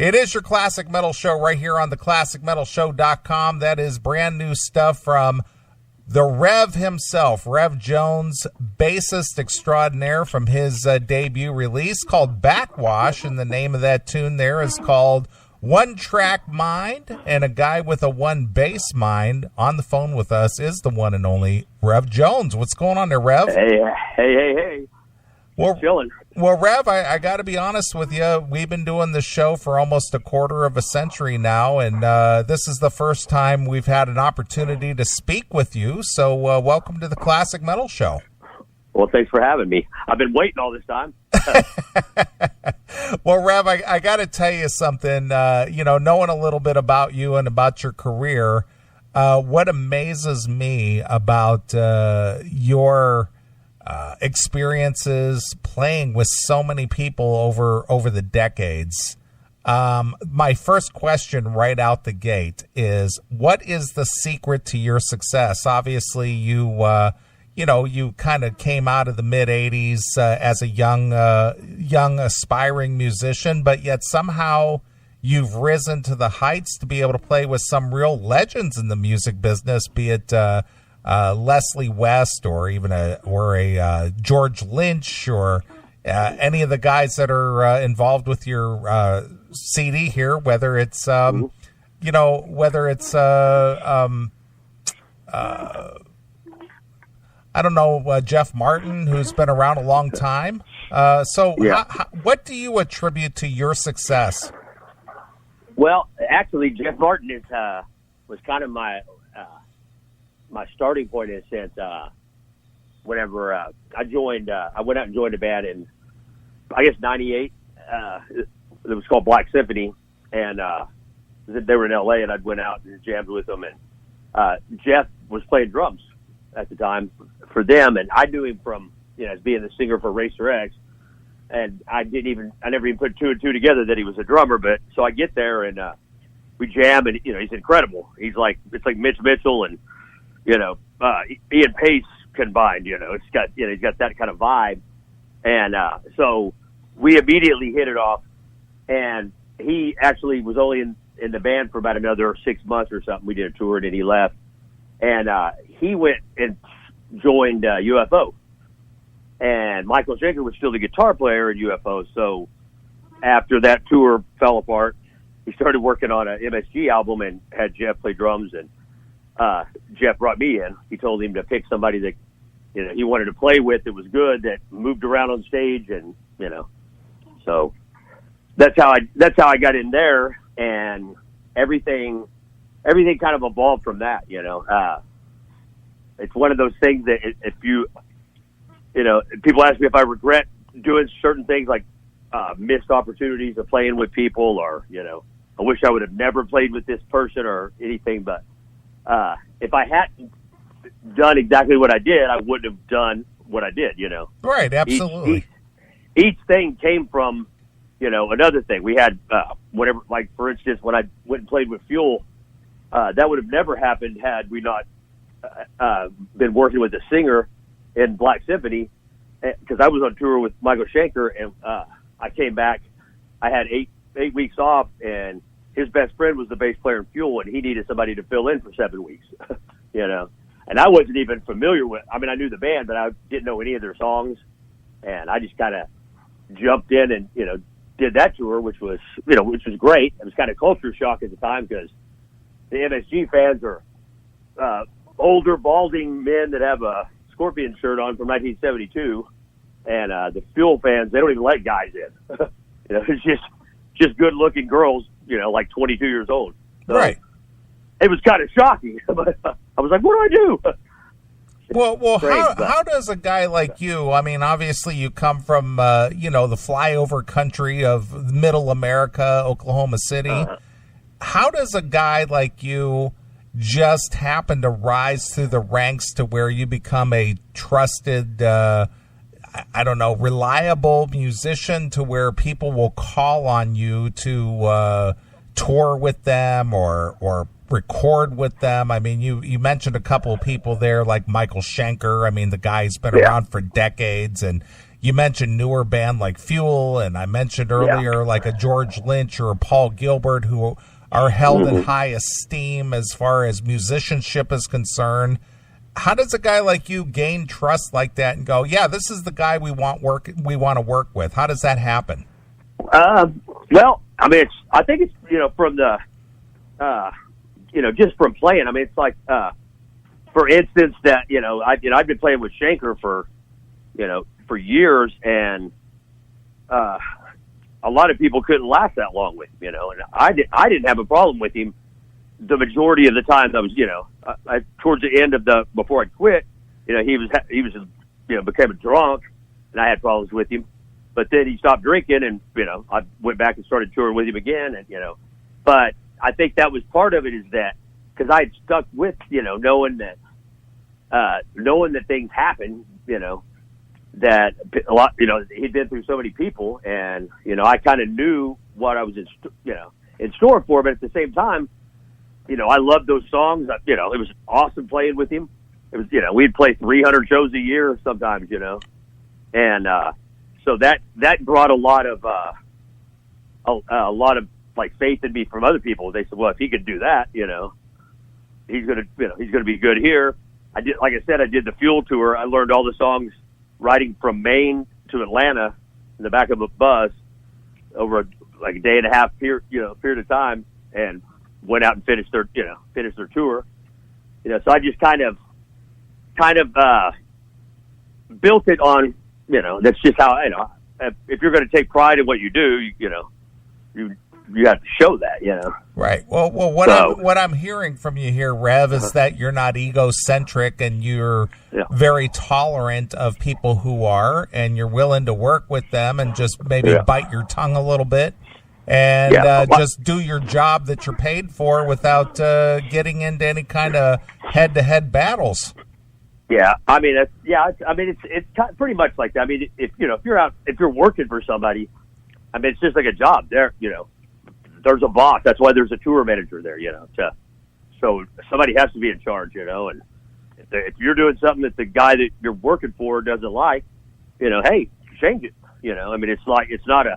It is your Classic Metal Show right here on the ClassicMetalShow.com. That is brand new stuff from the Rev himself, Rev Jones, bassist extraordinaire, from his debut release called Bakwash, and the name of that tune there is called One Track Mind. And a guy with a one bass mind on the phone with us is the one and only Rev Jones. What's going on there, Rev? Hey. Well, chilling. Well, Rev, I got to be honest with you. We've been doing this show for almost a quarter of a century now, and this is the first time we've had an opportunity to speak with you. So welcome to the Classic Metal Show. Well, thanks for having me. I've been waiting all this time. Well, Rev, I got to tell you something. Knowing a little bit about you and about your career, what amazes me about your experiences playing with so many people over the decades. My first question right out the gate is, what is the secret to your success? Obviously, you kind of came out of the mid 80s as a young aspiring musician, but yet somehow you've risen to the heights to be able to play with some real legends in the music business, be it Leslie West or even a George Lynch or any of the guys that are involved with your CD here, whether it's I don't know, Jeff Martin, who's been around a long time. What do you attribute to your success? Well, actually, Jeff Martin was kind of my starting point, in a sense. Whenever I went out and joined a band in, I guess, 98. It was called Black Symphony, and they were in LA, and I'd went out and jammed with them. And Jeff was playing drums at the time for them, and I knew him from, as being the singer for Racer X. And I never even put two and two together that he was a drummer. But so I get there and we jam, and he's incredible. It's like Mitch Mitchell and Ian Pace combined. It's got he's got that kind of vibe, and so we immediately hit it off. And he actually was only in the band for about another 6 months or something. We did a tour, and then he left, and he went and joined UFO. And Michael Schenker was still the guitar player in UFO. So after that tour fell apart, he started working on an MSG album and had Jeff play drums. And Jeff brought me in. He told him to pick somebody that he wanted to play with that was good, that moved around on stage, and so that's how I got in there, and everything kind of evolved from that. It's one of those things that if you people ask me if I regret doing certain things, like missed opportunities of playing with people, or, I wish I would have never played with this person or anything. But if I hadn't done exactly what I did, I wouldn't have done what I did, Right, absolutely. Each thing came from, another thing. We had whatever, like, for instance, when I went and played with Fuel, that would have never happened had we not been working with a singer in Black Symphony, because I was on tour with Michael Schenker, and I came back. I had eight weeks off, and his best friend was the bass player in Fuel, and he needed somebody to fill in for 7 weeks, And I wasn't even familiar with. I mean, I knew the band, but I didn't know any of their songs, and I just kind of jumped in and did that tour, which was great. It was kind of culture shock at the time, because the MSG fans are older, balding men that have a Scorpion shirt on from 1972, and the Fuel fans, they don't even let guys in. It's just good looking girls, like 22 years old. So right. It was kind of shocking, but I was like, what do I do? Well, how does a guy like you, I mean, obviously you come from, the flyover country of middle America, Oklahoma City. How does a guy like you just happen to rise through the ranks to where you become a trusted, reliable musician, to where people will call on you to tour with them or record with them? I mean, you mentioned a couple of people there, like Michael Schenker. I mean, the guy's been around for decades, and you mentioned newer band like Fuel, and I mentioned earlier like a George Lynch or a Paul Gilbert, who are held in high esteem as far as musicianship is concerned. How does a guy like you gain trust like that and go, yeah, this is the guy we want to work with? How does that happen? Well, I mean, I think it's, from the, just from playing. I mean, it's like, for instance, that, I've been playing with Shanker for years, and, a lot of people couldn't last that long with him, and I didn't have a problem with him the majority of the time. I was, towards the end of before I quit, he was, became a drunk, and I had problems with him. But then he stopped drinking, and I went back and started touring with him again, and But I think that was part of it, is that because I had stuck with knowing that things happen, that a lot, he'd been through so many people, and I kind of knew what I was in store for. But at the same time, I loved those songs. It was awesome playing with him. It was, we'd play 300 shows a year sometimes, and so that brought a lot of like faith in me from other people. They said, well, if he could do that, he's gonna be good here. I did the Fuel tour. I learned all the songs riding from Maine to Atlanta in the back of a bus over like a day and a half period of time, and went out and finished their tour. So I just kind of built it on, that's just how, if you're going to take pride in what you do, you have to show that, Right. Well, what I'm hearing from you here, Rev, is that you're not egocentric, and you're very tolerant of people who are, and you're willing to work with them and just maybe bite your tongue a little bit and just do your job that you're paid for without getting into any kind of head-to-head battles. Yeah, I mean, it's pretty much like that. I mean, if you're working for somebody, I mean, it's just like a job. There's a boss. That's why there's a tour manager there. So somebody has to be in charge. And if you're doing something that the guy that you're working for doesn't like, hey, change it. I mean, it's not a.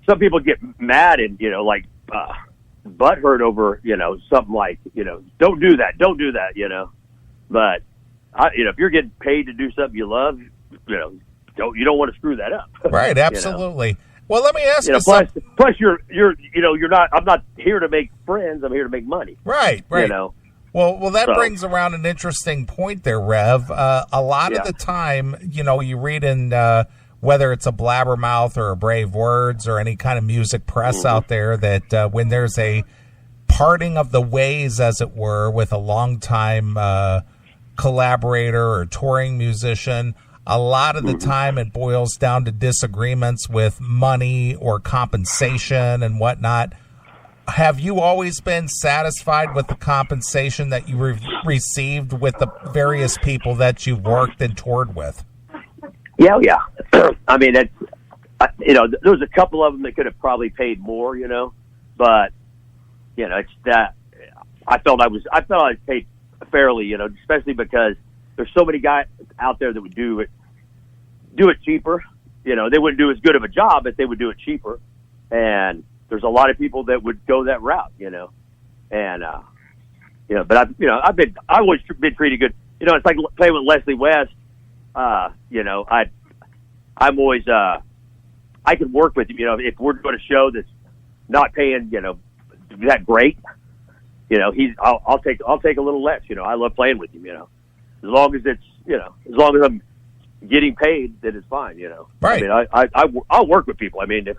Some people get mad and butthurt over something like don't do that. But if you're getting paid to do something you love, you don't want to screw that up. Right, absolutely. Well, let me ask you something. Plus, you're not. I'm not here to make friends. I'm here to make money. Right. Well, that brings around an interesting point there, Rev. A lot of the time, you read in whether it's a Blabbermouth or a Brave Words or any kind of music press out there that when there's a parting of the ways, as it were, with a longtime collaborator or touring musician, a lot of the time it boils down to disagreements with money or compensation and whatnot. Have you always been satisfied with the compensation that you received with the various people that you've worked and toured with? Yeah. I mean, there was a couple of them that could have probably paid more, but it's that I felt I was paid fairly, especially because there's so many guys out there that would do it cheaper. They wouldn't do as good of a job, but they would do it cheaper. And there's a lot of people that would go that route, and, but I've always been treated good. It's like playing with Leslie West. I'm always, I can work with him, if we're doing a show that's not paying, that great, I'll take a little less, I love playing with him, as long as it's, as long as I'm getting paid, then it's fine, Right. I mean, I'll work with people. I mean,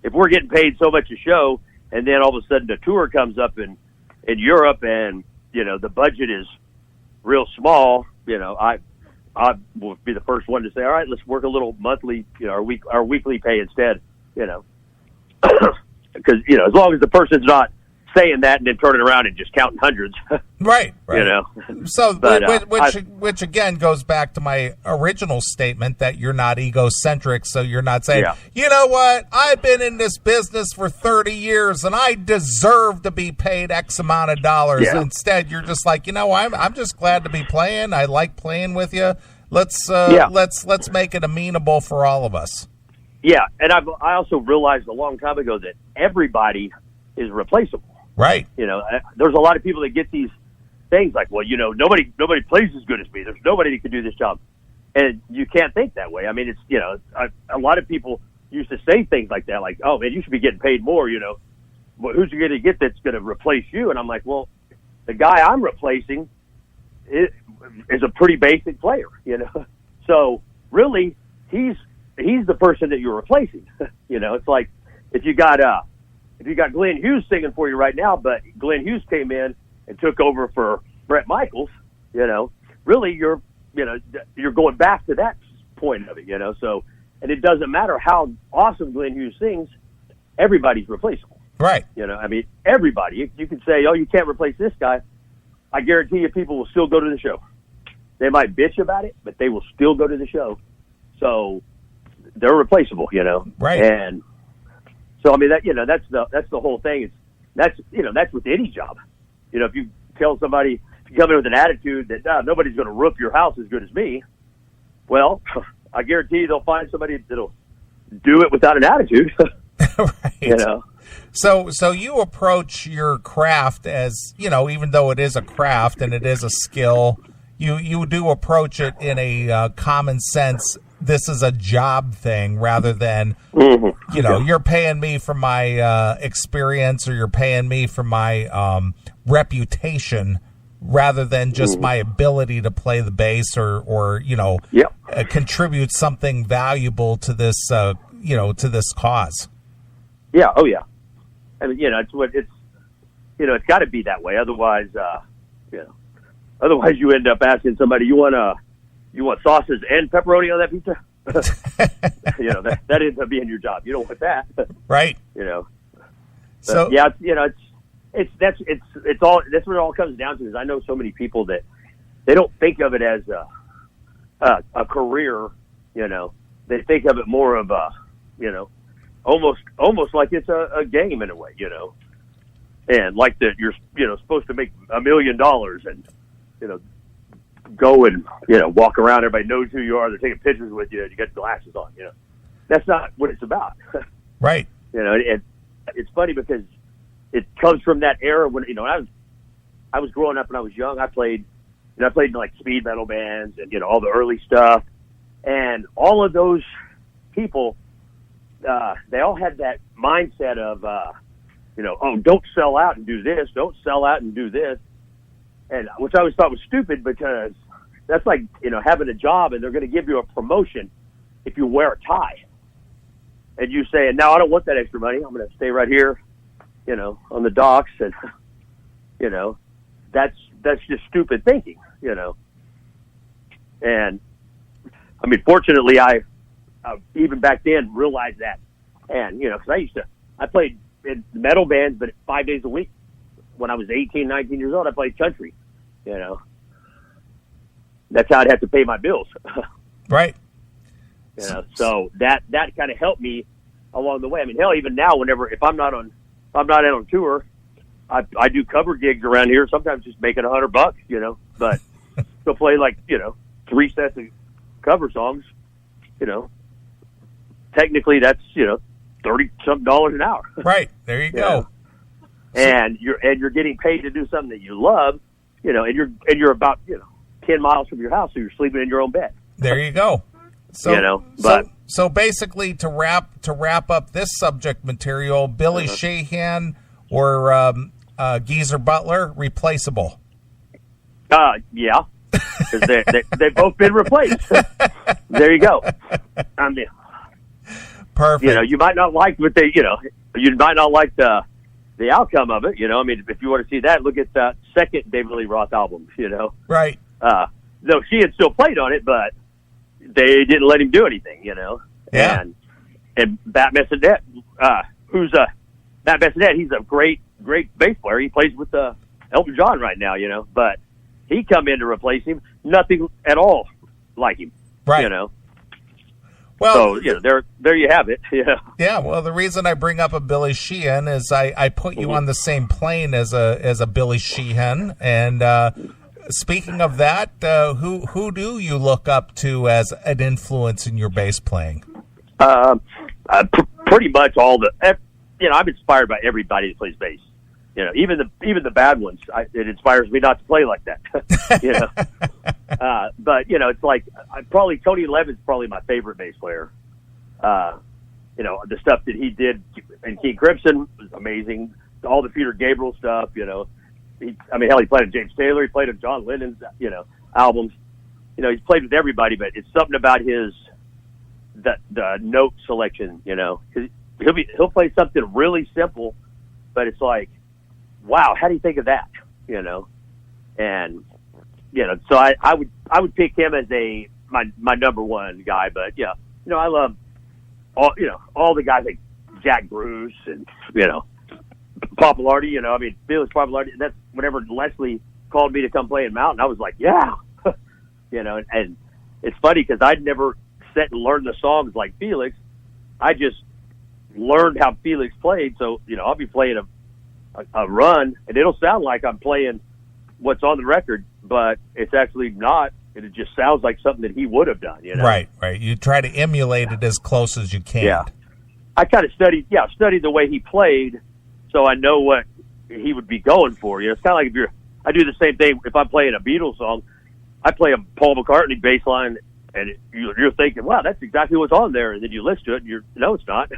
if we're getting paid so much a show, and then all of a sudden the tour comes up in Europe, and the budget is real small, I will be the first one to say, all right, let's work a little monthly, our weekly pay instead, because as long as the person's not saying that and then turning around and just counting hundreds. Right. So, but, which again goes back to my original statement that you're not egocentric. So you're not saying, you know what, I've been in this business for 30 years and I deserve to be paid X amount of dollars. Yeah. Instead, you're just like, I'm just glad to be playing. I like playing with you. Let's make it amenable for all of us. Yeah, and I also realized a long time ago that everybody is replaceable. Right. You know, there's a lot of people that get these things like, well, you know, nobody plays as good as me. There's nobody that can do this job. And you can't think that way. I mean, it's, you know, a lot of people used to say things like that, like, oh, man, you should be getting paid more, you know. Well, who's you going to get that's going to replace you? And I'm like, well, the guy I'm replacing is a pretty basic player, you know. So really, he's the person that you're replacing. You know, it's like if you got Glenn Hughes singing for you right now, but Glenn Hughes came in and took over for Bret Michaels, you know, really you're going back to that point of it, you know. So, and it doesn't matter how awesome Glenn Hughes sings, everybody's replaceable. Right. You know, I mean, everybody. You can say, oh, you can't replace this guy. I guarantee you people will still go to the show. They might bitch about it, but they will still go to the show. So they're replaceable, you know. Right. And so, I mean, that, you know, that's the whole thing. That's with any job. You know, if you tell somebody, if you come in with an attitude that nobody's going to roof your house as good as me, well, I guarantee you they'll find somebody that'll do it without an attitude. Right. You know. So you approach your craft as, you know, even though it is a craft and it is a skill, you do approach it in a common sense. This is a job thing rather than, you know, you're paying me for my experience or you're paying me for my reputation rather than just my ability to play the bass or you know, contribute something valuable to this, you know, to this cause. Yeah. Oh, yeah. I mean, you know, it's got to be that way. Otherwise, you know, otherwise you end up asking somebody, you want sauces and pepperoni on that pizza? You know, that ends up being your job. You don't want that. Right. You know. So yeah, you know, that's what it all comes down to is I know so many people that they don't think of it as a career, you know. They think of it more of a, you know, almost like it's a game in a way, you know. And like that you're, you know, supposed to make $1 million and, you know, go and, you know, walk around. Everybody knows who you are. They're taking pictures with you. And you got glasses on, you know. That's not what it's about. Right. You know, and it's funny because it comes from that era when, you know, I was growing up when I was young. I played in like speed metal bands and, you know, all the early stuff. And all of those people, they all had that mindset of, you know, oh, don't sell out and do this. Don't sell out and do this. And which I always thought was stupid because that's like, you know, having a job and they're going to give you a promotion if you wear a tie. And you say, no, I don't want that extra money. I'm going to stay right here, you know, on the docks. And, you know, that's just stupid thinking, you know. And, I mean, fortunately, I even back then realized that. And, you know, because I played in metal bands, but 5 days a week. When I was 18, 19 years old, I played country, you know. That's how I'd have to pay my bills. Right. You know, so that kind of helped me along the way. I mean, hell, even now, if I'm not out on tour, I do cover gigs around here. Sometimes just making $100, you know, but to play like, you know, 3 sets of cover songs, you know, technically that's, you know, $30-something an hour. Right. There you go. Know? And you're getting paid to do something that you love, you know, and you're about, you know, 10 miles from your house, so you're sleeping in your own bed. There you go. So, you know, but so basically, to wrap up this subject material, Billy Sheehan or Geezer Butler, replaceable. Yeah, because they've both been replaced. There you go. I mean, perfect. You know, you might not like what you might not like the outcome of it, you know. I mean, if you want to see that, look at the second David Lee Roth album, you know. Right. No, she had still played on it, but they didn't let him do anything, you know. Yeah. And Matt Messinette, Matt Messinette, he's a great bass player. He plays with Elton John right now, you know. But he come in to replace him, nothing at all like him, right? You know. Well, so, you know, there you have it. Yeah. Yeah. Well, the reason I bring up a Billy Sheehan is I put you on the same plane as a Billy Sheehan, and Speaking of that, who do you look up to as an influence in your bass playing? Pretty much all the. I'm inspired by everybody that plays bass. Even the bad ones. It inspires me not to play like that. But it's like probably Tony Levin's probably my favorite bass player. The stuff that he did in King Crimson was amazing. All the Peter Gabriel stuff. Hell, he played with James Taylor. He played with John Lennon's albums. He's played with everybody, but it's something about the note selection. Because he'll play something really simple, but it's like, wow, how do you think of that? And so I would pick him as my number one guy. But I love all the guys like Jack Bruce and Papalardi. Felix Papalardi. That's whenever Leslie called me to come play in Mountain, I was like, yeah, And it's funny because I'd never sat and learned the songs like Felix. I just learned how Felix played. So I'll be playing a run, and it'll sound like I'm playing what's on the record, but it's actually not. It just sounds like something that he would have done. Right. You try to emulate it as close as you can. Yeah. I kind of studied the way he played, so I know what he would be going for. It's kind of like I do the same thing if I'm playing a Beatles song. I play a Paul McCartney bass line, and you're thinking, wow, that's exactly what's on there, and then you listen to it, and no, it's not.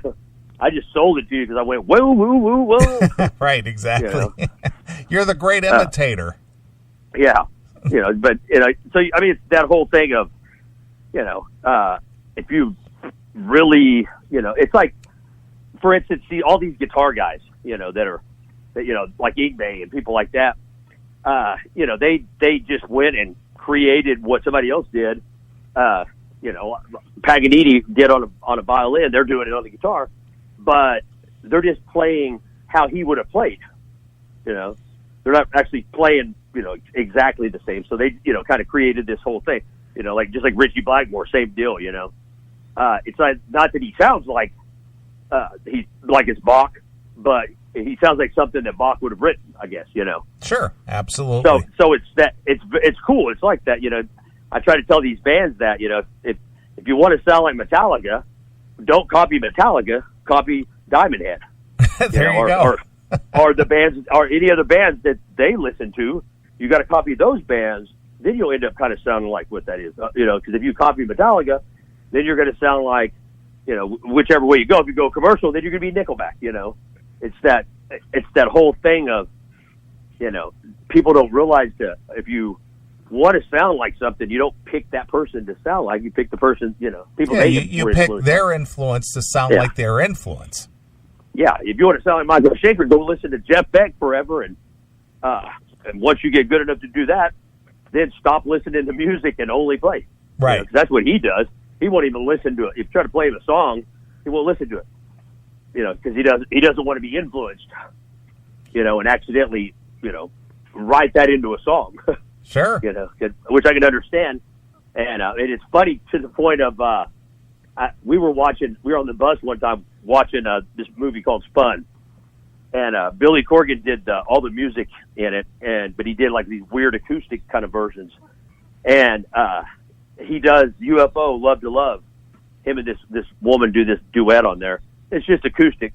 I just sold it to you because I went, whoa, whoa, whoa, whoa. Right, exactly. You're the great imitator. Yeah. But, so, it's that whole thing of, if you really, it's like, for instance, see all these guitar guys, that like Igbe and people like that, they just went and created what somebody else did. Paganini did on a violin. They're doing it on the guitar. But they're just playing how he would have played. They're not actually playing, exactly the same. So they, kind of created this whole thing. Just like Richie Blackmore, same deal. It's not that he sounds like he's like it's Bach, but he sounds like something that Bach would have written, I guess. Sure, absolutely. So it's cool. It's like that. I try to tell these bands that if you want to sound like Metallica, don't copy Metallica. Copy Diamond Head. There you go. or the bands, or any other bands that they listen to. You got to copy those bands. Then you'll end up kind of sounding like what that is. Because if you copy Metallica, then you're going to sound like, whichever way you go. If you go commercial, then you're going to be Nickelback. It's that whole thing of, people don't realize that if you want to sound like something, you don't pick that person to sound like. You pick the person, people. You pick their influence to sound like their influence. Yeah, if you want to sound like Michael Schenker, go listen to Jeff Beck forever, and once you get good enough to do that, then stop listening to music and only play. Right, 'cause that's what he does. He won't even listen to it. If you try to play him a song, he won't listen to it. Because he doesn't want to be influenced. And accidentally, write that into a song. Sure. Which I can understand. And it's funny to the point of, we were on the bus one time watching this movie called Spun. And Billy Corgan did all the music in it, but he did like these weird acoustic kind of versions. And he does UFO, Love to Love. Him and this woman do this duet on there. It's just acoustic.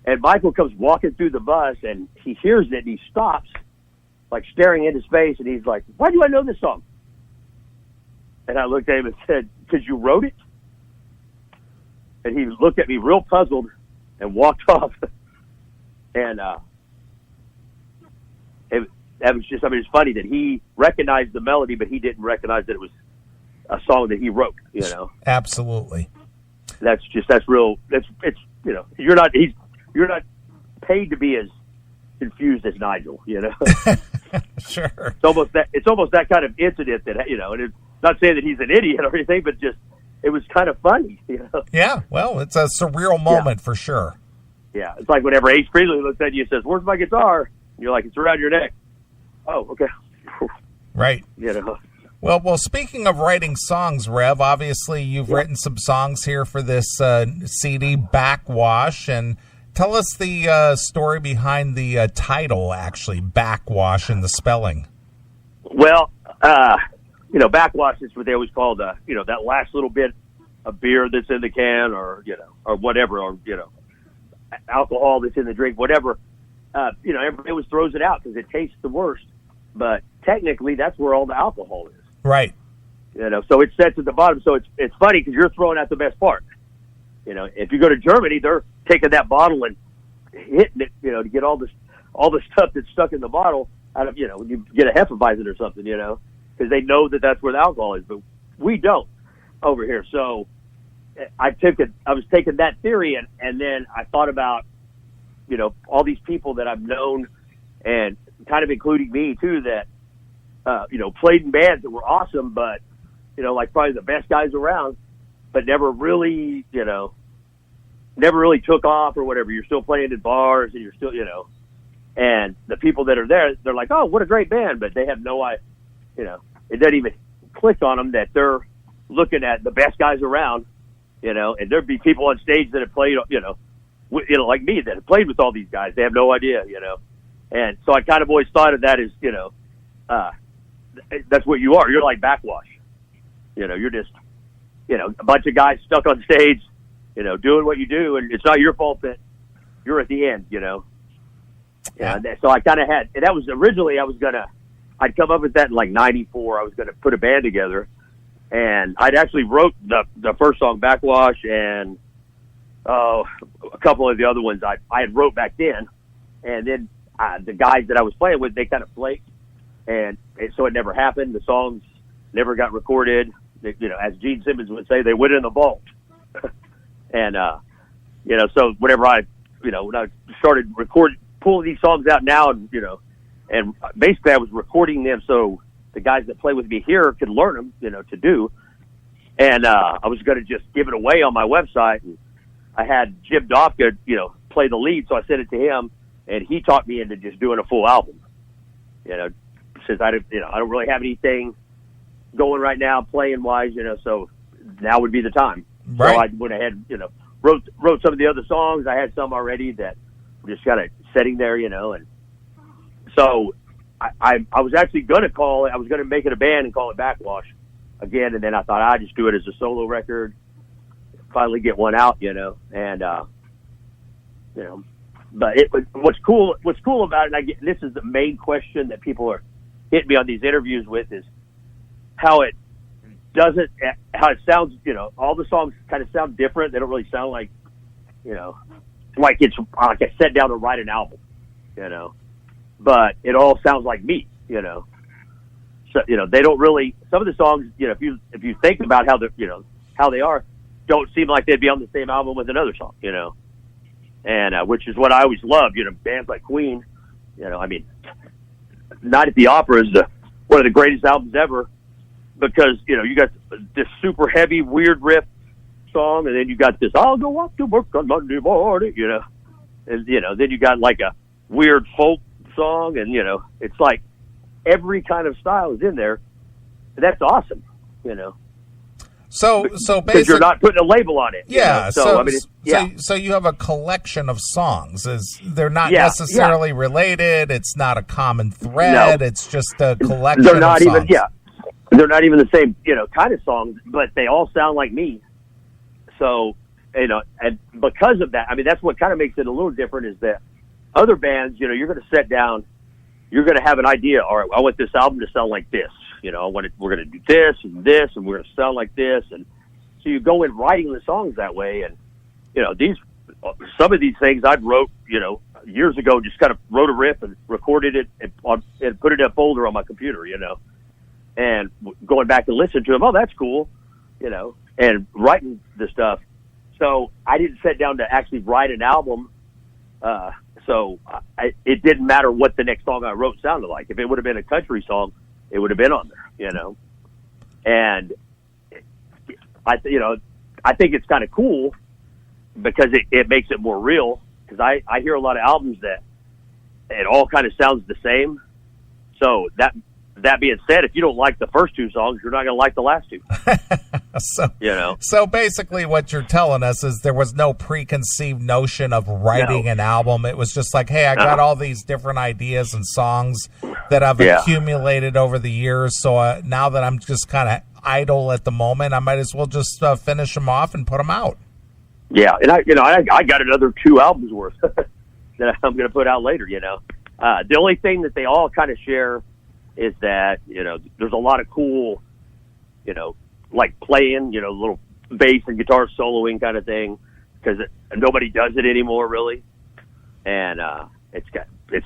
And Michael comes walking through the bus, and he hears it, and he stops, like staring into space, and he's like, why do I know this song? And I looked at him and said, because you wrote it? And he looked at me real puzzled and walked off. And that was just, it's funny that he recognized the melody, but he didn't recognize that it was a song that he wrote, Absolutely. You're not paid to be as confused as Nigel, Sure. It's almost that kind of incident that, and it's not saying that he's an idiot or anything, but just, it was kind of funny, Yeah, well, it's a surreal moment for sure. Yeah, it's like whenever Ace Frehley looks at you and says, where's my guitar? And you're like, it's around your neck. Oh, okay. Right. Well, speaking of writing songs, Rev, obviously you've written some songs here for this CD, Bakwash, and tell us the story behind the title, actually, Bakwash, and the spelling. Well, Bakwash is what they always call the, that last little bit of beer that's in the can, or whatever, or alcohol that's in the drink, whatever. Everybody always throws it out because it tastes the worst. But technically, that's where all the alcohol is. Right. So it sets at the bottom. So it's funny because you're throwing out the best part. If you go to Germany, they're taking that bottle and hitting it, to get all the stuff that's stuck in the bottle out of, when you get a Hefeweizen or something, because they know that that's where the alcohol is. But we don't over here. So I was taking that theory and then I thought about, all these people that I've known, and kind of including me too, that, played in bands that were awesome, but, like probably the best guys around, but never really took off or whatever. You're still playing in bars and you're still, and the people that are there, they're like, oh, what a great band. But they have no idea, it doesn't even click on them that they're looking at the best guys around, and there'd be people on stage that have played, like me, that have played with all these guys. They have no idea, And so I kind of always thought of that as, that's what you are. You're like Bakwash. You're just, a bunch of guys stuck on stage, doing what you do, and it's not your fault that you're at the end, Yeah. So I kind of had, and that was originally I'd come up with that in like 94. I was going to put a band together, and I'd actually wrote the first song, Bakwash, and a couple of the other ones I had wrote back then, and then the guys that I was playing with, they kind of flaked, and so it never happened. The songs never got recorded. As Gene Simmons would say, they went in the vault. And, so whenever when I started pulling these songs out now, and basically I was recording them so the guys that play with me here could learn them, to do. And, I was going to just give it away on my website. And I had Jim Dofka, play the lead. So I sent it to him, and he taught me into just doing a full album, since I don't really have anything going right now playing wise, so now would be the time. Right. So I went ahead, wrote some of the other songs. I had some already that were just kind of sitting there, and so I was actually going to make it a band and call it Bakwash again. And then I thought I'd just do it as a solo record, finally get one out, and, but what's cool about it, and this is the main question that people are hitting me on these interviews with, is how it sounds, all the songs kind of sound different. They don't really sound like, like it's like I sat down to write an album, but it all sounds like me, So, they don't really, some of the songs, if you think about how they are, don't seem like they'd be on the same album with another song, and, which is what I always loved, bands like Queen, Night at the Opera is one of the greatest albums ever, because, you got this super heavy, weird riff song, and then you got this, I'll go up to work on Monday morning, and, then you got like a weird folk song, and, it's like every kind of style is in there. And that's awesome, So basically, you're not putting a label on it. Yeah. So you have a collection of songs. They're not necessarily related. It's not a common thread. No. It's just a collection. They're not of even. songs. Yeah. They're not even the same, kind of songs, but they all sound like me. So, and because of that, that's what kind of makes it a little different, is that other bands, you're going to sit down, you're going to have an idea. All right, I want this album to sound like this. We're going to do this, and we're going to sound like this. And so you go in writing the songs that way. And, some of these things I wrote, years ago, just kind of wrote a riff and recorded it and put it in a folder on my computer, and going back and listening to them. Oh, that's cool, and writing the stuff. So I didn't sit down to actually write an album. So it didn't matter what the next song I wrote sounded like. If it would have been a country song, it would have been on there, And I think it's kind of cool because it makes it more real. Because I hear a lot of albums that it all kind of sounds the same. So that being said, if you don't like the first two songs, you're not going to like the last two. So basically what you're telling us is there was no preconceived notion of writing an album. It was just like, hey, I got all these different ideas and songs that I've accumulated over the years. So now that I'm just kind of idle at the moment, I might as well just finish them off and put them out. Yeah, and I got another 2 albums worth that I'm going to put out later. The only thing that they all kind of share is that there's a lot of cool, like playing, little bass and guitar soloing kind of thing, because nobody does it anymore really, and it's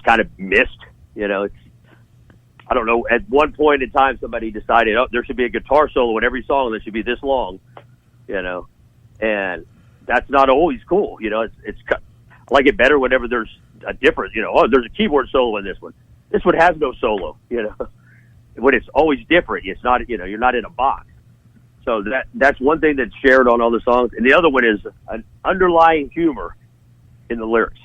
kind of missed. I don't know. At one point in time, somebody decided, there should be a guitar solo in every song that should be this long, and that's not always cool. It's I like it better whenever there's a difference. There's a keyboard solo in this one. This one has no solo. When it's always different, it's not. You're not in a box. So that's one thing that's shared on all the songs, and the other one is an underlying humor in the lyrics.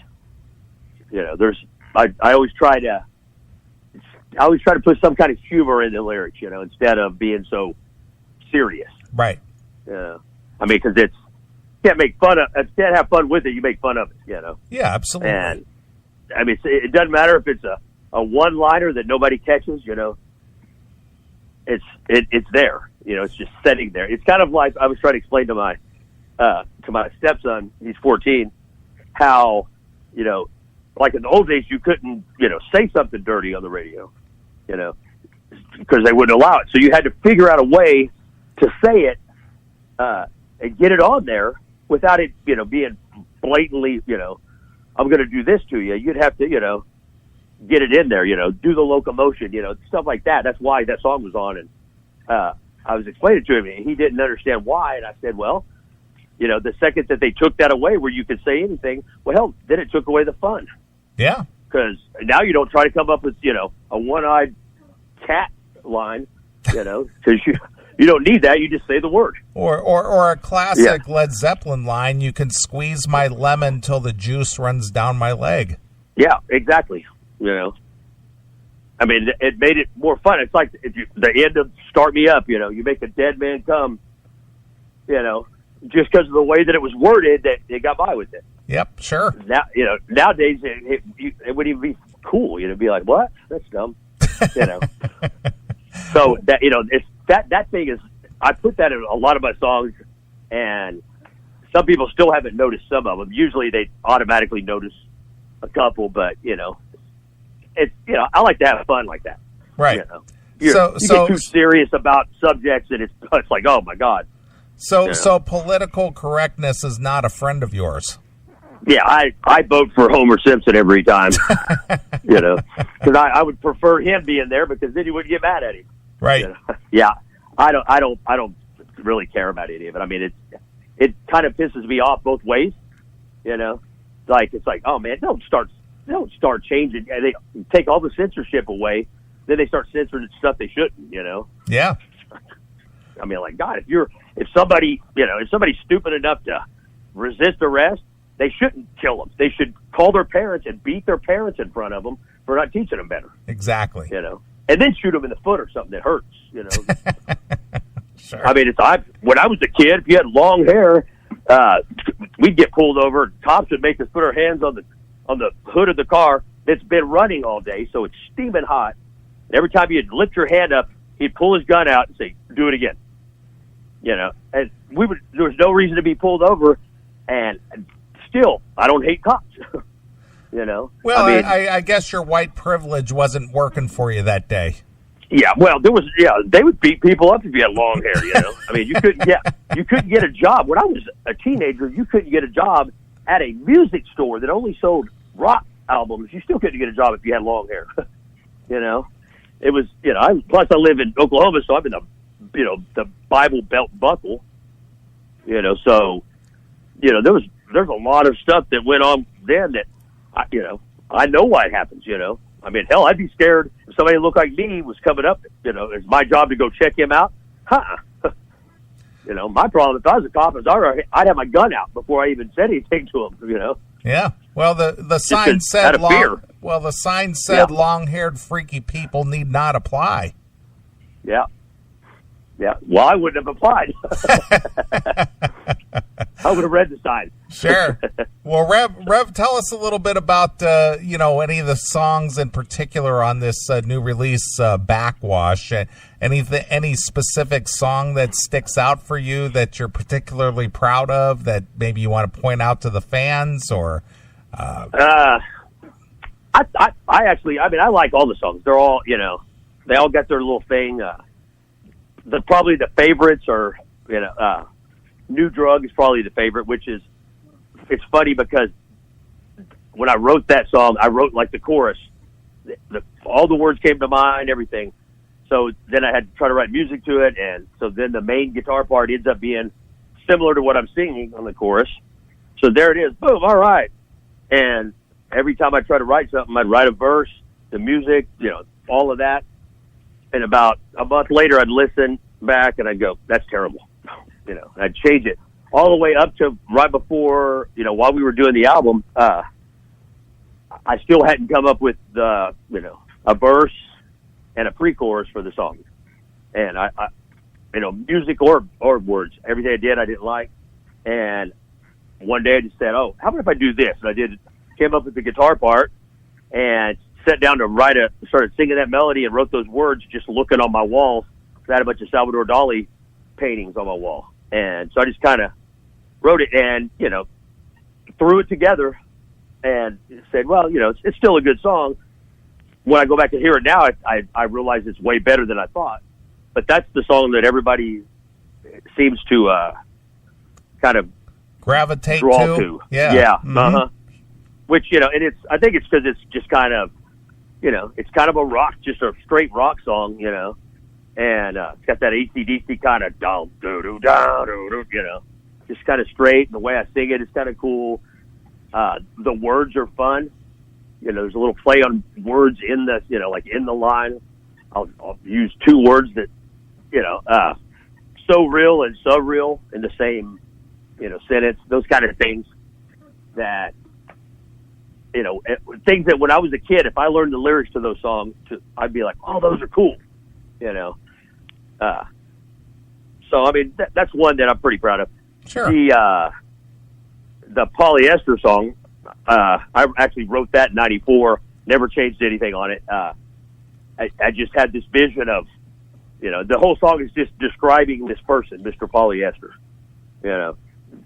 I always try to put some kind of humor in the lyrics, instead of being so serious. Right. Yeah. I mean, because can't make fun of. If you can't have fun with it, you make fun of it. Yeah, absolutely. And I mean, it doesn't matter if it's a one-liner that nobody catches. It's there. It's just sitting there. It's kind of like I was trying to explain to my stepson. He's 14. How like in the old days, you couldn't say something dirty on the radio, because they wouldn't allow it. So you had to figure out a way to say it and get it on there without it, being blatantly, I'm going to do this to you. You'd have to, get it in there, do the locomotion, stuff like that. That's why that song was on. And I was explaining to him, and he didn't understand why. And I said, well, the second that they took that away where you could say anything, well, hell, then it took away the fun. Yeah. Because now you don't try to come up with, a one-eyed cat line, because you don't need that. You just say the word. Or a classic Led Zeppelin line, you can squeeze my lemon till the juice runs down my leg. Yeah, exactly. I mean, it made it more fun. It's like the end of Start Me Up, you make a dead man come, just because of the way that it was worded, that it got by with it. Yep, sure. Now, nowadays it wouldn't even be cool. It'd be like, what? That's dumb. So that it's that thing is. I put that in a lot of my songs, and some people still haven't noticed some of them. Usually they automatically notice a couple, but it's I like to have fun like that. Right. You get too serious about subjects, and it's like, oh my God. So political correctness is not a friend of yours. Yeah, I vote for Homer Simpson every time. Because I would prefer him being there, because then you wouldn't get mad at him. Right. Yeah. I don't really care about any of it. I mean, it kind of pisses me off both ways. Like it's like, oh man, don't start changing. They take all the censorship away, then they start censoring stuff they shouldn't. Yeah. I mean, like, God, if somebody's stupid enough to resist arrest, they shouldn't kill them. They should call their parents and beat their parents in front of them for not teaching them better. Exactly. And then shoot them in the foot or something that hurts. Sure. I mean, when I was a kid, if you had long hair, we'd get pulled over. Cops would make us put our hands on the hood of the car that's been running all day, so it's steaming hot. And every time you'd lift your hand up, he'd pull his gun out and say, "Do it again." And there was no reason to be pulled over, and still, I don't hate cops. Well, I guess your white privilege wasn't working for you that day. Yeah, well, they would beat people up if you had long hair. I mean, you couldn't get a job when I was a teenager. You couldn't get a job at a music store that only sold rock albums. You still couldn't get a job if you had long hair. It was plus I live in Oklahoma, so I'm in the Bible Belt buckle. So there's a lot of stuff that went on then that I know why it happens. I mean, hell, I'd be scared if somebody that looked like me was coming up. It's my job to go check him out. My problem if I was a cop is I'd have my gun out before I even said anything to him. Yeah. Well, the sign said the sign said long-haired freaky people need not apply. Yeah. Yeah. Well, I wouldn't have applied. I would have read the sign. Sure. Well, Rev, tell us a little bit about, any of the songs in particular on this new release, Bakwash. Any specific song that sticks out for you that you're particularly proud of that maybe you want to point out to the fans or? I like all the songs. They're all, they all got their little thing. Probably the favorites are, New Drug is probably the favorite, which is, it's funny because when I wrote that song, I wrote like the chorus, all the words came to mind, everything. So then I had to try to write music to it. And so then the main guitar part ends up being similar to what I'm singing on the chorus. So there it is. Boom. All right. And every time I try to write something, I'd write a verse, the music, all of that. And about a month later, I'd listen back and I'd go, that's terrible. I'd change it all the way up to right before, while we were doing the album, I still hadn't come up with a verse and a pre-chorus for the song. And I music or words, everything I did, I didn't like. And one day I just said, oh, how about if I do this? And came up with the guitar part and sat down to started singing that melody and wrote those words just looking on my walls. I had a bunch of Salvador Dali paintings on my wall. And so I just kind of wrote it and, threw it together and said, well, it's still a good song. When I go back to hear it now, I realize it's way better than I thought. But that's the song that everybody seems to kind of gravitate draw to. Yeah. Mm-hmm. Uh-huh. Which, and I think it's because it's just kind of, it's kind of a rock, just a straight rock song, and it's got that AC/DC kind of down, just kind of straight. And the way I sing it is kind of cool. The words are fun. There's a little play on words in the, like in the line. I'll use two words that, so real and surreal in the same, sentence. Those kind of things that, things that when I was a kid, if I learned the lyrics to those songs, I'd be like, oh, those are cool, So, that's one that I'm pretty proud of. Sure. The Polyester song, I actually wrote that in 94, never changed anything on it. I just had this vision of, the whole song is just describing this person, Mr. Polyester,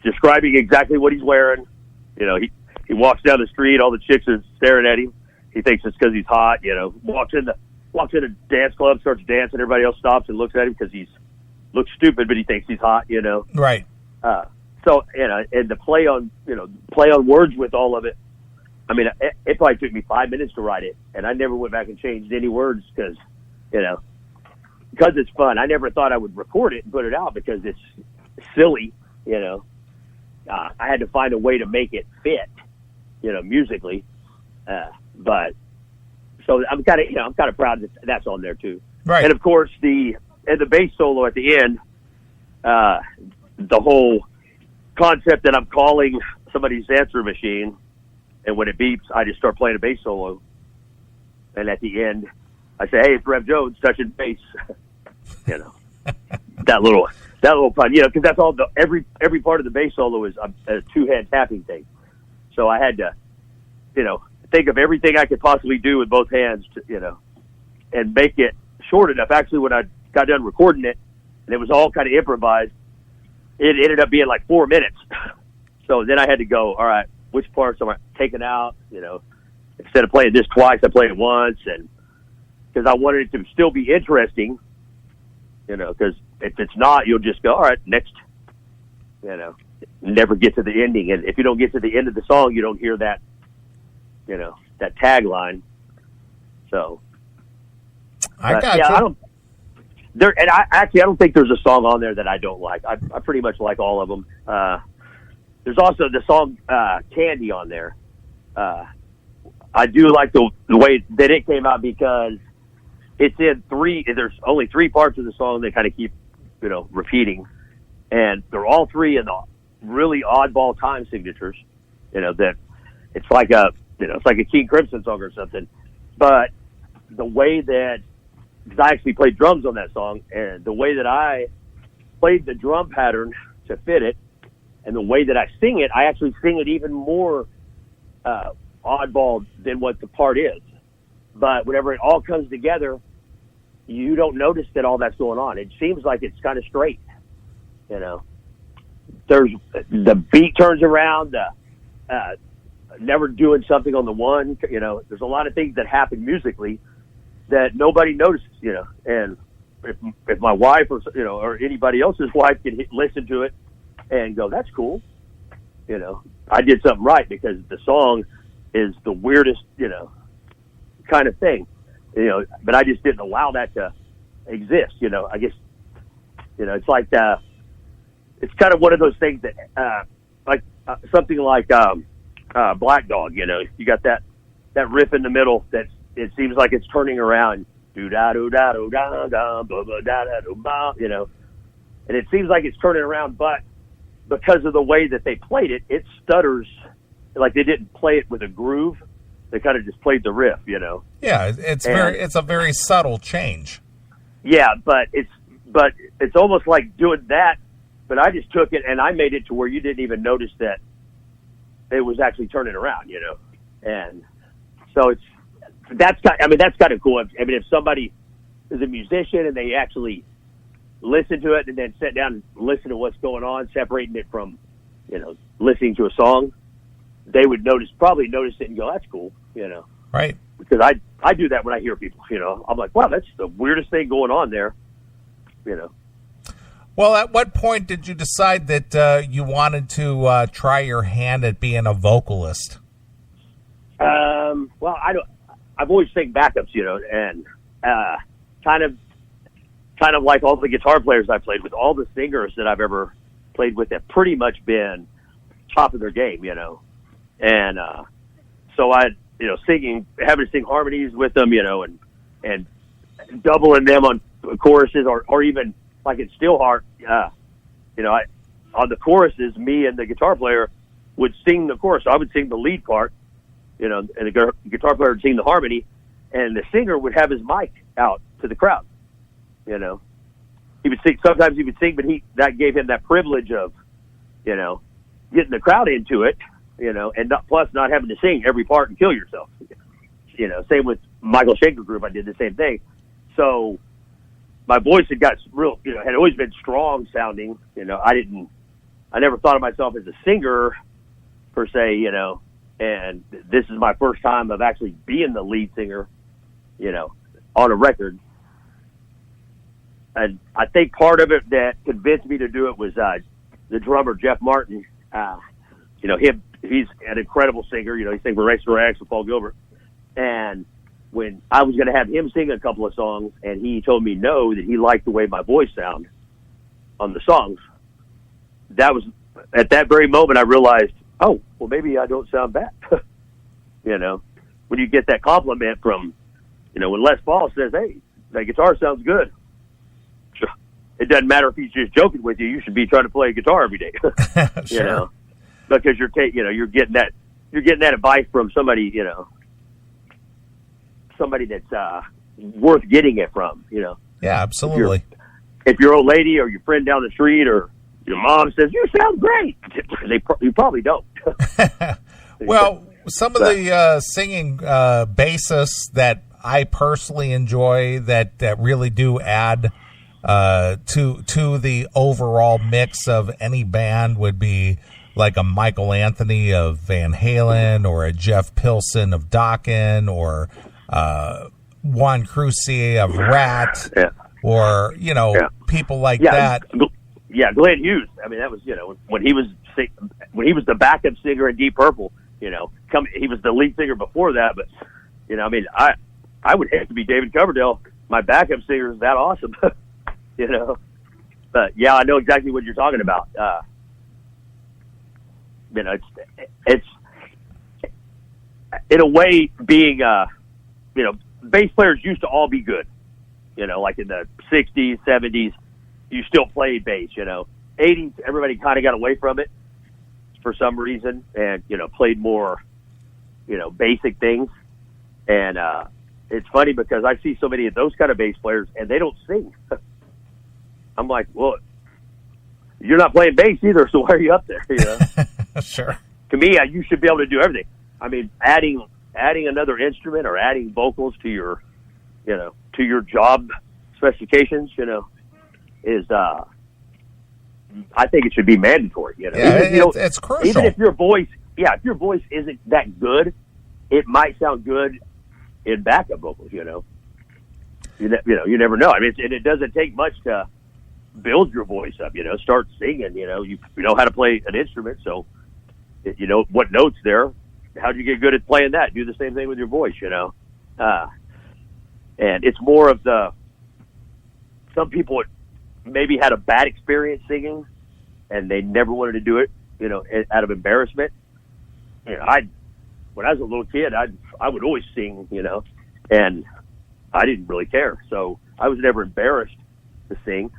describing exactly what he's wearing. He walks down the street, all the chicks are staring at him. He thinks it's because he's hot, walks in a dance club, starts dancing, everybody else stops and looks at him because looks stupid, but he thinks he's hot, Right. So, and the play on words with all of it. It probably took me 5 minutes to write it, and I never went back and changed any words because it's fun. I never thought I would record it and put it out because it's silly, I had to find a way to make it fit, musically. But so I'm kind of proud that that's on there too. Right. And of course the bass solo at the end, the whole concept that I'm calling somebody's answer machine, and when it beeps, I just start playing a bass solo. And at the end, I say, "Hey, it's Rev Jones touching bass." that little pun, because that's all. Every part of the bass solo is a two-hand tapping thing. So I had to, think of everything I could possibly do with both hands to, and make it short enough. Actually, when I got done recording it, and it was all kind of improvised, it ended up being like 4 minutes. So then I had to go, all right, which parts am I taking out? Instead of playing this twice, I played it once, and because I wanted it to still be interesting, because if it's not, you'll just go, all right, next, never get to the ending. And if you don't get to the end of the song, you don't hear that, that tagline. So I got you. I don't think there's a song on there that I don't like. I pretty much like all of them. There's also the song Candy on there. I do like the way that it came out because it's in there's only three parts of the song that kind of keep, repeating. And they're all three in the really oddball time signatures, that it's like it's like a King Crimson song or something. But the way that, because I actually played drums on that song, and the way that I played the drum pattern to fit it, And the way that I sing it, I actually sing it even more oddball than what the part is. But whenever it all comes together, you don't notice that all that's going on. It seems like it's kind of straight, you know. There's the beat turns around, never doing something on the one, you know. There's a lot of things that happen musically that nobody notices, you know. And if my wife or, you know, or anybody else's wife can listen to it and go, that's cool, you know, I did something right, because the song is the weirdest, you know, kind of thing, you know, but I just didn't allow that to exist, you know. I guess, you know, it's like, it's kind of one of those things that, something like, Black Dog, you know, you got that riff in the middle that it seems like it's turning around, do da do da do da da ba ba da da do ba, you know, and it seems like it's turning around, but because of the way that they played it, it stutters, like they didn't play it with a groove. They kind of just played the riff, you know. Yeah, it's a very subtle change. Yeah, but it's almost like doing that, but I just took it and I made it to where you didn't even notice that it was actually turning around, you know. And so that's kind of cool. I mean, if somebody is a musician and they actually listen to it and then sit down and listen to what's going on, separating it from, you know, listening to a song, they would probably notice it and go, that's cool, you know. Right. Because I do that when I hear people, you know. I'm like, wow, that's the weirdest thing going on there, you know. Well, at what point did you decide that you wanted to try your hand at being a vocalist? Well, I've always sang backups, you know, and kind of like all the guitar players I played with, all the singers that I've ever played with have pretty much been top of their game, you know. And so you know, having to sing harmonies with them, you know, and doubling them on choruses, or even like in Steelheart, you know, on the choruses, me and the guitar player would sing the chorus. So I would sing the lead part, you know, and the guitar player would sing the harmony, and the singer would have his mic out to the crowd, you know. He would sing, sometimes he would sing, but that gave him that privilege of, you know, getting the crowd into it, you know, and plus not having to sing every part and kill yourself. You know, same with Michael Schenker Group, I did the same thing. So my voice had got real, you know, had always been strong sounding, you know. I never thought of myself as a singer per se, you know, and this is my first time of actually being the lead singer, you know, on a record. And I think part of it that convinced me to do it was the drummer, Jeff Martin. You know, he's an incredible singer. You know, he sang for Rex Rex with Paul Gilbert. And when I was going to have him sing a couple of songs, and he told me no, that he liked the way my voice sounded on the songs, that was, at that very moment, I realized, oh, well, maybe I don't sound bad. You know, when you get that compliment from, you know, when Les Paul says, hey, that guitar sounds good. It doesn't matter if he's just joking with you. You should be trying to play guitar every day. Sure. You know, because you're getting that advice from somebody, you know, somebody that's worth getting it from, you know. Yeah, absolutely. If your old lady or your friend down the street or your mom says, you sound great, you probably don't. Well, some of the singing bassists that I personally enjoy that really do add to the overall mix of any band would be like a Michael Anthony of Van Halen, or a Jeff Pilson of Dokken, or Juan Crucier of Rat, or, you know, people like that. Yeah, Glenn Hughes. I mean, that was, you know, when he was the backup singer in Deep Purple, you know, he was the lead singer before that. But, you know, I mean, I would have to be David Coverdale. My backup singer is that awesome. You know, but yeah, I know exactly what you're talking about. You know, it's in a way being, you know, bass players used to all be good. You know, like in the 60s, 70s, you still played bass, you know. 80s, everybody kind of got away from it for some reason and, you know, played more, you know, basic things. And it's funny because I see so many of those kind of bass players and they don't sing. I'm like, well, you're not playing bass either, so why are you up there? You know? Sure. To me, you should be able to do everything. I mean, adding another instrument or adding vocals to your, you know, to your job specifications, you know, is I think it should be mandatory. You know, yeah, it's crucial. Even if your voice isn't that good, it might sound good in backup vocals. You know, you never know. I mean, and it doesn't take much to build your voice up. You know, start singing. You know, you know how to play an instrument, so you know what notes there. How'd you get good at playing that? Do the same thing with your voice. You know, and it's more of some people maybe had a bad experience singing and they never wanted to do it, you know, out of embarrassment. You know, when I was a little kid, I would always sing, you know, and I didn't really care. So I was never embarrassed to sing.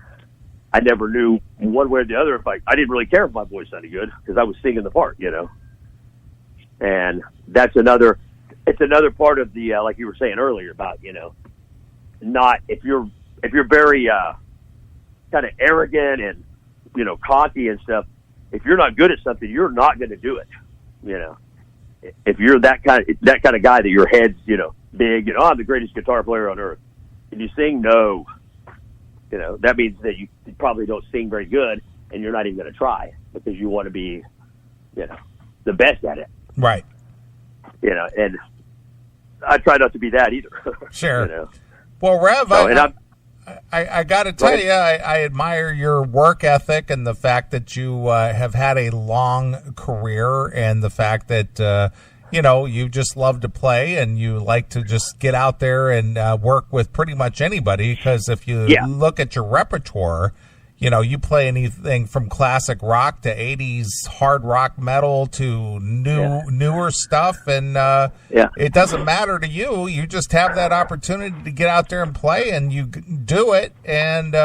I never knew one way or the other if I didn't really care if my voice sounded good because I was singing the part, you know. And it's another part of the, like you were saying earlier about, you know, not, if you're very, kind of arrogant and, you know, cocky and stuff, if you're not good at something, you're not going to do it. You know, if you're that kind of guy that your head's, you know, big, you know, I'm the greatest guitar player on earth. Can you sing? No. You know, that means that you probably don't sing very good and you're not even going to try because you want to be, you know, the best at it. Right. You know, and I try not to be that either. Sure. You know? Well, Rev, I got to tell Right. you, I admire your work ethic and the fact that you have had a long career and the fact that, you know, you just love to play and you like to just get out there and work with pretty much anybody because if you look at your repertoire, you know, you play anything from classic rock to 80s hard rock metal to newer stuff. And it doesn't matter to you. You just have that opportunity to get out there and play and you do it. And,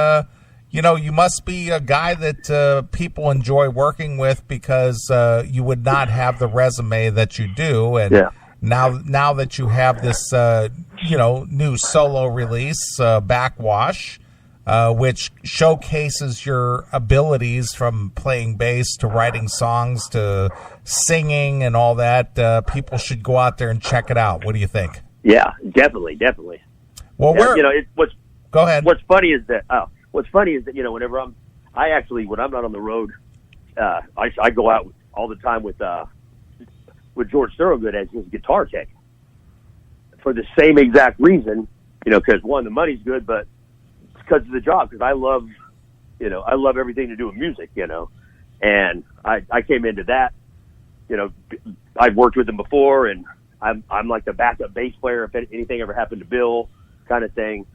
you know, you must be a guy that people enjoy working with because you would not have the resume that you do. And now that you have this, you know, new solo release, Bakwash, which showcases your abilities from playing bass to writing songs to singing and all that. People should go out there and check it out. What do you think? Yeah, definitely. Well, you know, go ahead. What's funny is that you know, whenever when I'm not on the road, I go out all the time with George Thorogood as his guitar tech for the same exact reason, you know, because one, the money's good, but because of the job, because I love everything to do with music, you know, and I came into that, you know, I've worked with him before, and I'm like the backup bass player if anything ever happened to Bill, kind of thing.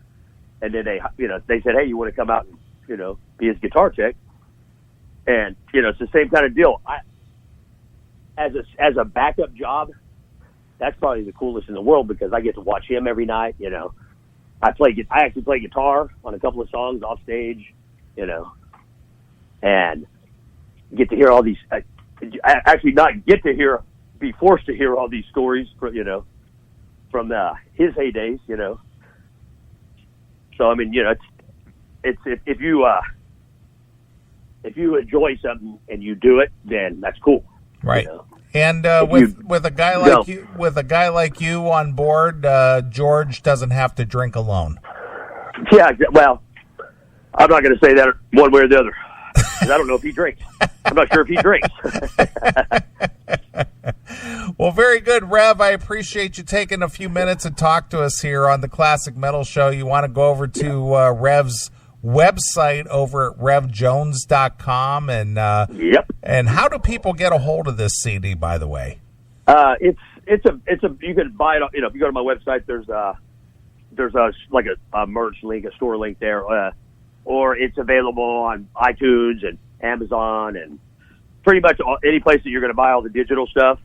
And then they said, hey, you want to come out and, you know, be his guitar tech? And you know, it's the same kind of deal. As a backup job, that's probably the coolest in the world because I get to watch him every night, you know. I actually play guitar on a couple of songs off stage, you know, and get to hear all these. Be forced to hear all these stories, you know, from his heydays, you know. So I mean, you know, it's if you enjoy something and you do it, then that's cool, right? You know? And with a guy like you on board, George doesn't have to drink alone. Yeah, well, I'm not going to say that one way or the other because I don't know if he drinks. I'm not sure if he drinks. Well, very good, Rev. I appreciate you taking a few minutes to talk to us here on the Classic Metal Show. You want to go over to Rev's website over at revjones.com and and how do people get a hold of this CD, by the way? You can buy it, you know, if you go to my website, there's a merch link, a store link there, or it's available on iTunes and Amazon and pretty much any place that you're going to buy all the digital stuff.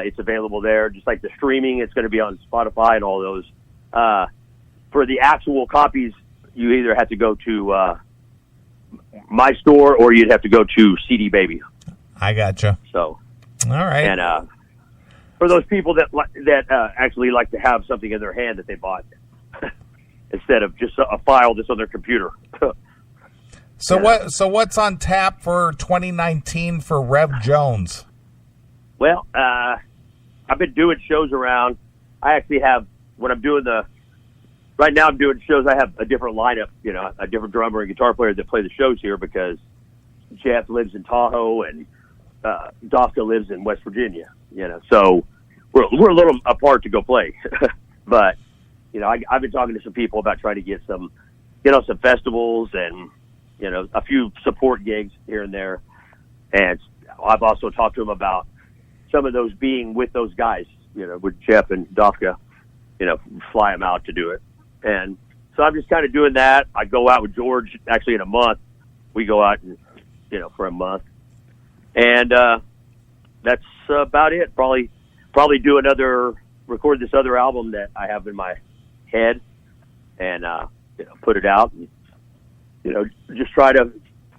It's available there. Just like the streaming, it's going to be on Spotify and all those. For the actual copies, you either have to go to my store or you'd have to go to CD Baby. I gotcha. So, all right. And for those people that actually like to have something in their hand that they bought instead of just a file that's on their computer. So what's on tap for 2019 for Rev Jones? Well, I've been doing shows around. I actually have, when I'm doing right now I'm doing shows, I have a different lineup, a different drummer and guitar player that play the shows here because Jeff lives in Tahoe and Dofka lives in West Virginia, so we're a little apart to go play. But, I've been talking to some people about trying to get some festivals and, a few support gigs here and there. And I've also talked to them about some of those being with those guys, with Jeff and Dofka, fly them out to do it. And so I'm just kind of doing that. I go out with George actually in a month. We go out and, for a month. And that's about it. Probably record this other album that I have in my head and, put it out and, just try to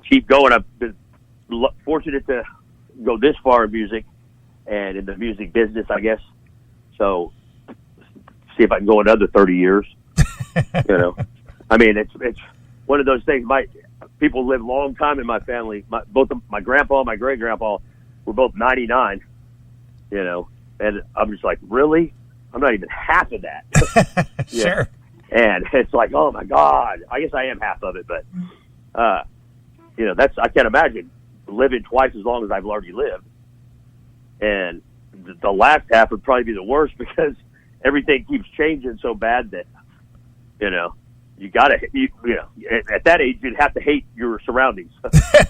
keep going. I've been fortunate to go this far in music and in the music business, I guess. So see if I can go another 30 years. I mean, it's one of those things. People live a long time in my family. Both my grandpa and my great grandpa were both 99. And I'm just like, really? I'm not even half of that. Sure. And it's like, oh my God, I guess I am half of it, but I can't imagine living twice as long as I've already lived. And the last half would probably be the worst because everything keeps changing so bad that, you gotta, at that age, you'd have to hate your surroundings.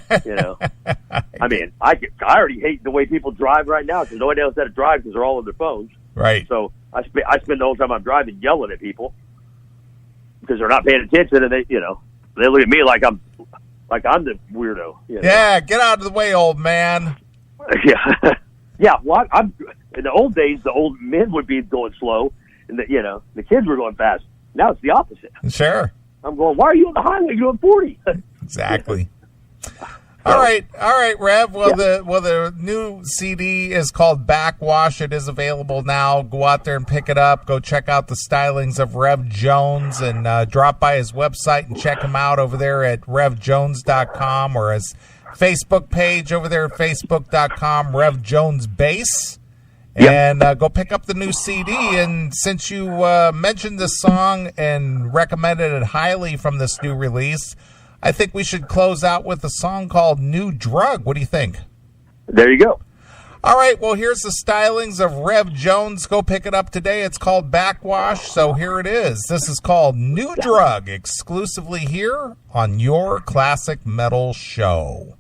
I mean, I already hate the way people drive right now because nobody knows how to drive because they're all on their phones. Right. So I spend the whole time I'm driving yelling at people because they're not paying attention and they look at me like I'm the weirdo. Yeah. Get out of the way, old man. Yeah. Yeah. Well, in the old days, the old men would be going slow and the kids were going fast. Now it's the opposite. Sure. I'm going, why are you on the highway? You're doing 40. Exactly. All right, Rev. Well, the new CD is called Bakwash. It is available now. Go out there and pick it up. Go check out the stylings of Rev Jones and drop by his website and check him out over there at revjones.com or his Facebook page over there at facebook.com, Rev Jones Bass. And go pick up the new CD. And since you mentioned this song and recommended it highly from this new release, I think we should close out with a song called New Drug. What do you think? There you go. All right, well, here's the stylings of Rev Jones. Go pick it up today. It's called Bakwash, so here it is. This is called New Drug, exclusively here on Your Classic Metal Show.